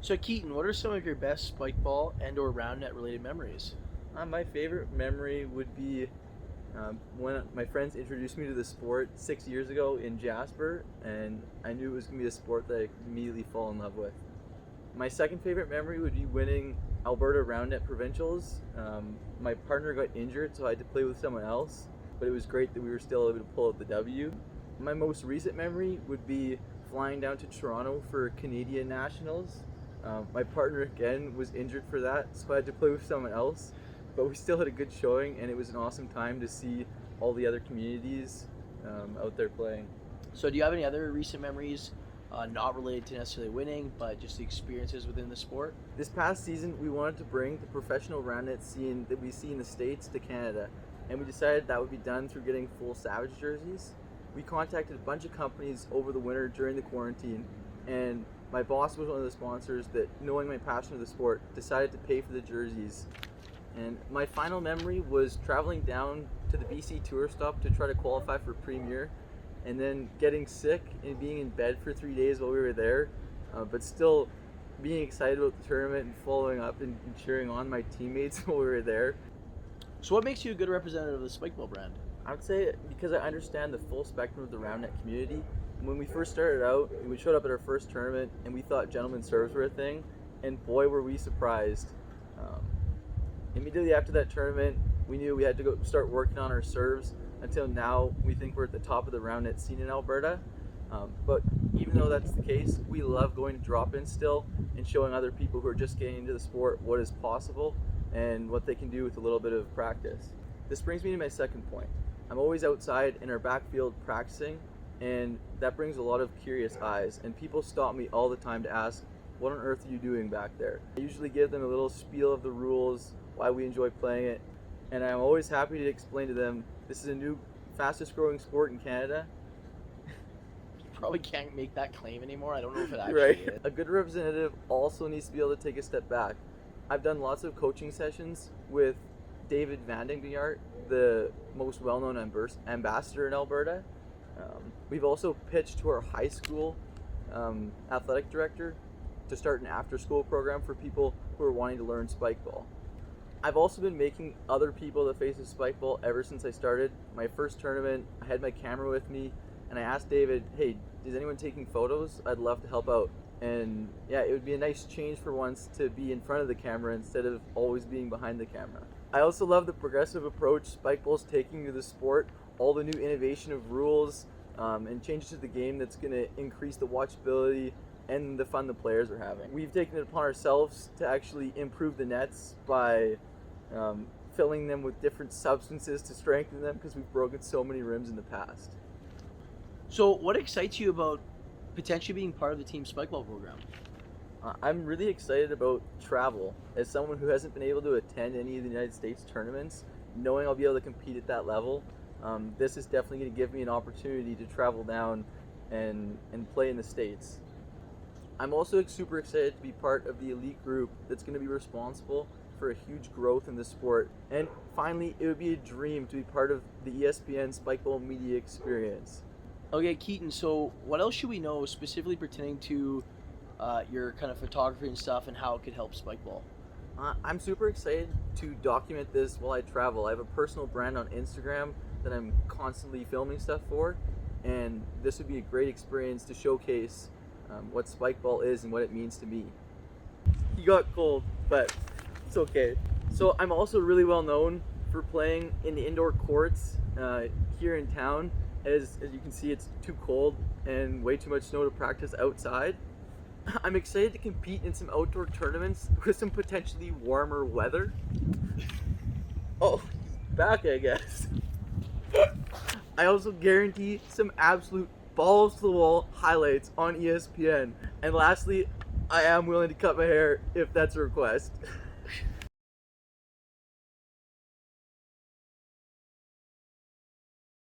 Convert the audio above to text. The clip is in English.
So Keaton, what are some of your best Spikeball and/or Roundnet related memories? My favorite memory would be when my friends introduced me to the sport 6 years ago in Jasper, and I knew it was going to be a sport that I could immediately fall in love with. My second favorite memory would be winning Alberta Roundnet Provincials. My partner got injured, so I had to play with someone else, but it was great that we were still able to pull out the W. My most recent memory would be flying down to Toronto for Canadian Nationals. My partner again was injured for that, so I had to play with someone else, but we still had a good showing, and it was an awesome time to see all the other communities out there playing. So do you have any other recent memories, not related to necessarily winning, but just the experiences within the sport? This past season, we wanted to bring the professional Roundnet scene that we see in the States to Canada, and we decided that would be done through getting full Savage jerseys. We contacted a bunch of companies over the winter during the quarantine, and my boss was one of the sponsors that, knowing my passion of the sport, decided to pay for the jerseys. And my final memory was traveling down to the BC tour stop to try to qualify for Premier, and then getting sick and being in bed for 3 days while we were there, but still being excited about the tournament and following up and cheering on my teammates while we were there. So what makes you a good representative of the Spikeball brand? I would say because I understand the full spectrum of the Roundnet community. When we first started out, we showed up at our first tournament and we thought gentlemen serves were a thing, and boy were we surprised. Immediately after that tournament, we knew we had to go start working on our serves. Until now, we think we're at the top of the Roundnet scene in Alberta. But even though that's the case, we love going to drop-in still and showing other people who are just getting into the sport what is possible and what they can do with a little bit of practice. This brings me to my second point. I'm always outside in our backfield practicing, and that brings a lot of curious eyes, and people stop me all the time to ask, what on earth are you doing back there? I usually give them a little spiel of the rules, why we enjoy playing it, and I'm always happy to explain to them this is a new, fastest growing sport in Canada. You probably can't make that claim anymore. I don't know if it actually Right. is. A good representative also needs to be able to take a step back. I've done lots of coaching sessions with David Vandenbjart, the most well-known ambassador in Alberta. We've also pitched to our high school athletic director to start an after-school program for people who are wanting to learn Spikeball. I've also been making other people the face of Spikeball ever since I started. My first tournament, I had my camera with me, and I asked David, hey, is anyone taking photos? I'd love to help out. And yeah, it would be a nice change for once to be in front of the camera instead of always being behind the camera. I also love the progressive approach Spikeball's taking to the sport, all the new innovation of rules and changes to the game that's going to increase the watchability and the fun the players are having. We've taken it upon ourselves to actually improve the nets by filling them with different substances to strengthen them because we've broken so many rims in the past. So what excites you about potentially being part of the team Spikeball program? I'm really excited about travel. As someone who hasn't been able to attend any of the United States tournaments, knowing I'll be able to compete at that level, this is definitely going to give me an opportunity to travel down and play in the States. I'm also super excited to be part of the elite group that's going to be responsible for a huge growth in the sport. And finally, it would be a dream to be part of the ESPN Spikeball media experience. Okay, Keaton, so what else should we know specifically pertaining to your kind of photography and stuff and how it could help Spikeball? I'm super excited to document this while I travel. I have a personal brand on Instagram that I'm constantly filming stuff for, and this would be a great experience to showcase what Spikeball is and what it means to me. He got cold, but it's okay. So I'm also really well known for playing in the indoor courts here in town. As you can see, it's too cold and way too much snow to practice outside. I'm excited to compete in some outdoor tournaments with some potentially warmer weather. Oh, back I guess. I also guarantee some absolute balls to the wall highlights on ESPN. And lastly, I am willing to cut my hair if that's a request.